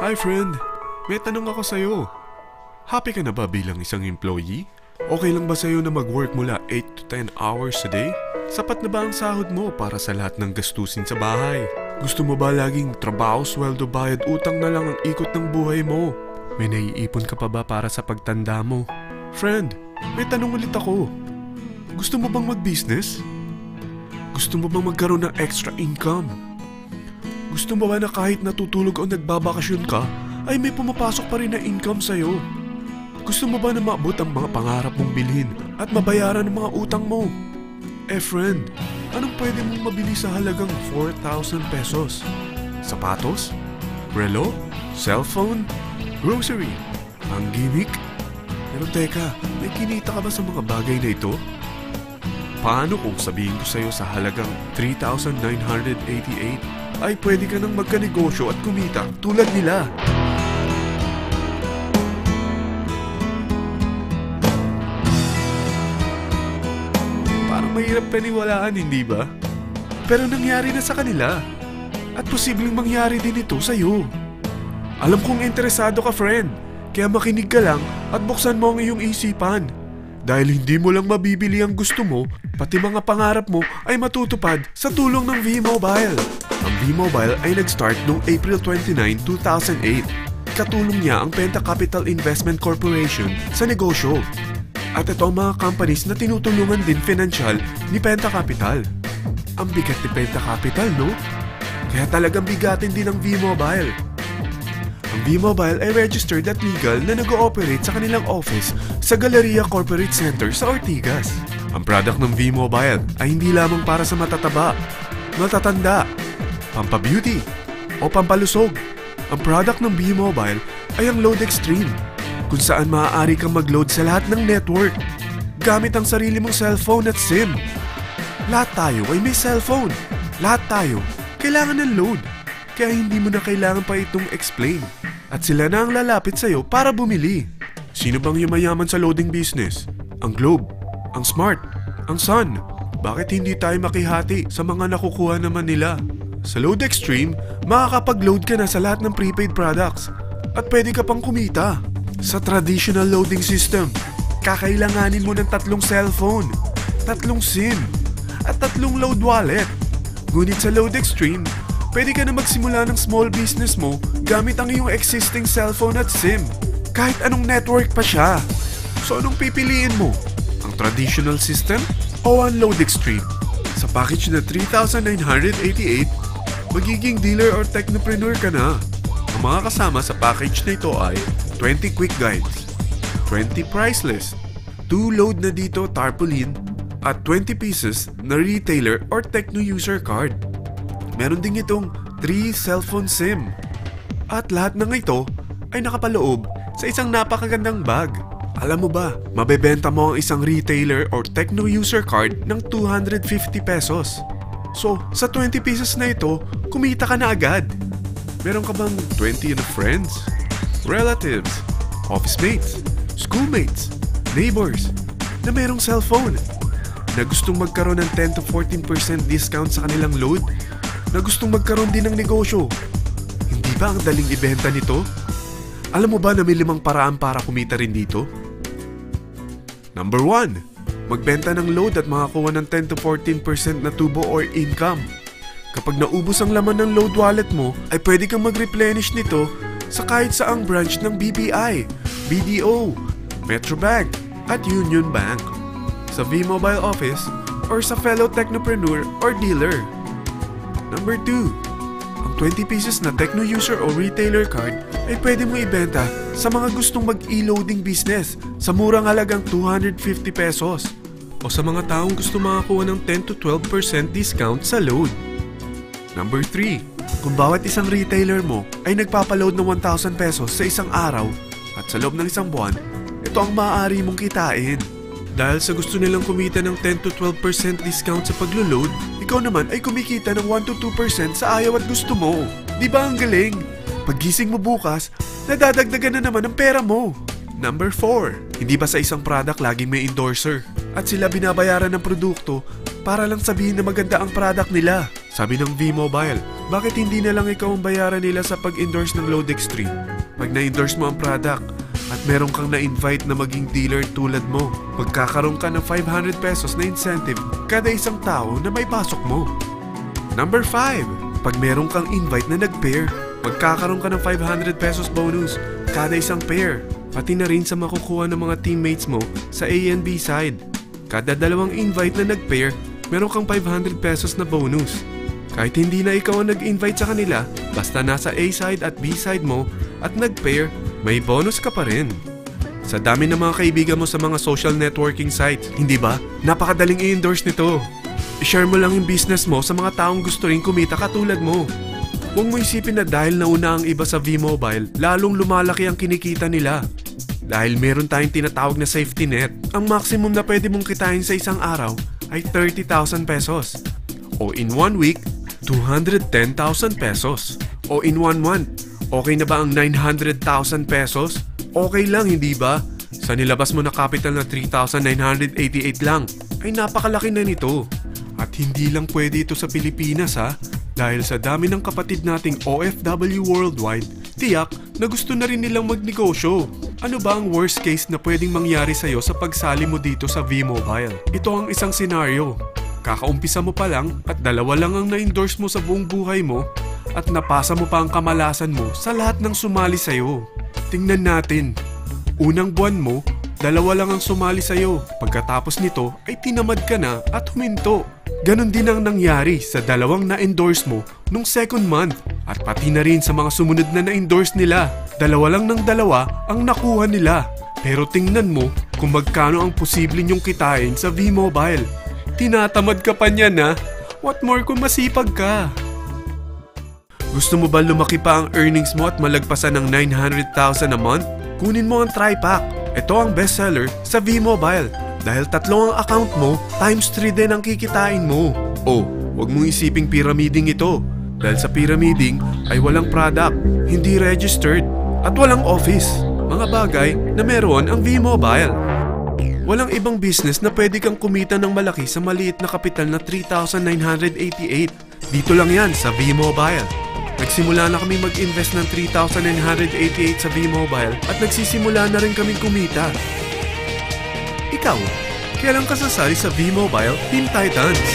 Hi friend, may tanong ako sa'yo. Happy ka na ba bilang isang employee? Okay lang ba sa'yo na mag-work mula 8 to 10 hours a day? Sapat na ba ang sahod mo para sa lahat ng gastusin sa bahay? Gusto mo ba laging trabaho, sweldo, bayad, utang na lang ang ikot ng buhay mo? May naiipon ka pa ba para sa pagtanda mo? Friend, may tanong ulit ako. Gusto mo bang mag-business? Gusto mo bang magkaroon ng extra income? Gusto mo ba na kahit natutulog o nagbabakasyon ka, ay may pumapasok pa rin na income sa'yo? Gusto mo ba na maabot ang mga pangarap mong bilhin at mabayaran ang mga utang mo? Friend, anong pwede mong mabili sa halagang 4,000 pesos? Sapatos? Relo? Cellphone? Grocery? Ang gimmick? Pero teka, may kinita ka ba sa mga bagay na ito? Paano kung sabihin ko sa'yo sa halagang 3,988 ay pwede ka nang magkanegosyo at kumita tulad nila? Mahirap paniwalaan, hindi ba? Pero nangyari na sa kanila. At posibleng mangyari din ito sa'yo. Alam kong interesado ka, friend. Kaya makinig ka lang at buksan mo ang iyong isipan. Dahil hindi mo lang mabibili ang gusto mo, pati mga pangarap mo ay matutupad sa tulong ng V-Mobile. Ang V-Mobile ay nag-start noong April 29, 2008. Katulong niya ang Penta Capital Investment Corporation sa negosyo. At ito ang mga companies na tinutulungan din financial ni Penta Capital. Ang bigat ni Penta Capital, no? Kaya talagang bigatin din ang V-Mobile. Ang V-Mobile ay registered at legal na nag-ooperate sa kanilang office sa Galleria Corporate Center sa Ortigas. Ang product ng V-Mobile ay hindi lamang para sa matataba, matatanda, pampabeauty, o pampalusog. Ang product ng V-Mobile ay ang Load Extreme, kung saan maaari kang mag-load sa lahat ng network gamit ang sarili mong cellphone at SIM. Lahat tayo ay may cellphone. Lahat tayo kailangan ng load. Kaya hindi mo na kailangan pa itong explain. At sila na ang lalapit sa'yo para bumili. Sino bang yumayaman sa loading business? Ang Globe, ang Smart, ang Sun. Bakit hindi tayo makihati sa mga nakukuha naman nila? Sa Load Extreme, makakapag-load ka na sa lahat ng prepaid products. At pwede ka pang kumita. Sa traditional loading system, kakailanganin mo ng 3 cellphone, 3 SIM, at 3 load wallet. Ngunit sa Load Extreme, pwede ka na magsimula ng small business mo gamit ang iyong existing cellphone at SIM. Kahit anong network pa siya. So anong pipiliin mo? Ang traditional system o ang Load Extreme? Sa package na 3,988, magiging dealer or technopreneur ka na. Ang mga kasama sa package na ito ay 20 quick guides, 20 price list, 2 load na dito tarpaulin, at 20 pieces na retailer or techno user card. Meron din itong 3 cellphone SIM. At lahat ng ito ay nakapaloob sa isang napakagandang bag. Alam mo ba, mabebenta mo ang isang retailer or techno user card ng 250 pesos. So, sa 20 pieces na ito, kumita ka na agad. Meron ka bang 20 na friends, relatives, office mates, schoolmates, neighbors na merong cellphone, na gustong magkaroon ng 10 to 14% discount sa kanilang load, na gustong magkaroon din ng negosyo? Hindi ba ang daling ibenta nito? Alam mo ba na may 5 paraan para kumita rin dito? Number 1, magbenta ng load at makakuha ng 10 to 14% na tubo or income. Kapag naubos ang laman ng load wallet mo, ay pwede kang mag-replenish nito sa kahit saang branch ng BPI, BDO, Metrobank, at Union Bank, sa V-Mobile office, or sa fellow technopreneur or dealer. Number 2, ang 20 pieces na techno user o retailer card ay pwede mo ibenta sa mga gustong mag-e-loading business sa murang halagang 250 pesos o sa mga taong gusto makakuha ng 10 to 12% discount sa load. Number 3, kung bawat isang retailer mo ay nagpapaload ng 1,000 pesos sa isang araw at sa loob ng isang buwan, ito ang maaari mong kitain. Dahil sa gusto nilang kumita ng 10 to 12% discount sa paglo-load, ikaw naman ay kumikita ng 1 to 2% sa ayaw at gusto mo. Di ba ang galing? Paggising mo bukas, nadadagdagan na naman ang pera mo. Number 4, hindi ba sa isang product laging may endorser? At sila binabayaran ng produkto para lang sabihin na maganda ang product nila. Sabi ng V-Mobile, bakit hindi na lang ikaw ang bayaran nila sa pag-endorse ng Load Extreme? Pag na-endorse mo ang product at meron kang na-invite na maging dealer tulad mo, magkakaroon ka ng 500 pesos na incentive kada isang tao na may pasok mo. Number 5. Pag meron kang invite na nag-pair, magkakaroon ka ng 500 pesos bonus kada isang pair, pati na rin sa makukuha ng mga teammates mo sa A and B side. Kada dalawang invite na nag-pair, meron kang 500 pesos na bonus. Kahit hindi na ikaw ang nag-invite sa kanila, basta nasa A side at B side mo at nag-pair, may bonus ka pa rin. Sa dami ng mga kaibigan mo sa mga social networking sites, hindi ba? Napakadaling i-endorse nito. I-share mo lang yung business mo sa mga taong gusto rin kumita katulad mo. Huwag mo isipin na dahil nauna ang iba sa V-Mobile, lalong lumalaki ang kinikita nila. Dahil meron tayong tinatawag na safety net, ang maximum na pwede mong kitain sa isang araw ay 30,000 pesos. O in 1 week, 210,000 pesos. O in 1 month, okay na ba ang 900,000 pesos? Okay lang, hindi ba? Sa nilabas mo na capital na 3,988 lang, ay napakalaki na nito. At hindi lang pwede ito sa Pilipinas ha, dahil sa dami ng kapatid nating OFW worldwide, tiyak na gusto na rin nilang magnegosyo. Ano ba ang worst case na pwedeng mangyari sa'yo sa pagsali mo dito sa V-Mobile? Ito ang isang senaryo. Kakaumpisa mo pa lang at 2 lang ang na-endorse mo sa buong buhay mo at napasa mo pa ang kamalasan mo sa lahat ng sumali sa'yo. Tingnan natin. Unang buwan mo, 2 lang ang sumali sa'yo. Pagkatapos nito ay tinamad ka na at huminto. Ganon din ang nangyari sa 2 na-endorse mo nung second month at pati na rin sa mga sumunod na na-endorse nila. 2 lang ng 2 ang nakuha nila. Pero tingnan mo kung magkano ang posible nyong kitain sa V-Mobile. Tinatamad ka pa niyan ha? What more kung masipag ka? Gusto mo ba lumaki pa ang earnings mo at malagpasan ng 900,000 a month? Kunin mo ang TriPack. Ito ang bestseller sa V-Mobile. Dahil 3 ang account mo, times 3 din ang kikitain mo. Oh, huwag mong isiping pyramiding ito. Dahil sa pyramiding ay walang product, hindi registered, at walang office. Mga bagay na meron ang V-Mobile. Walang ibang business na pwede kang kumita ng malaki sa maliit na kapital na 3,988. Dito lang yan sa V-Mobile. Nagsimula na kami mag-invest ng 3,988 sa V-Mobile at nagsisimula na rin kaming kumita. Ikaw, kailan ka sasali sa V-Mobile Team Titans?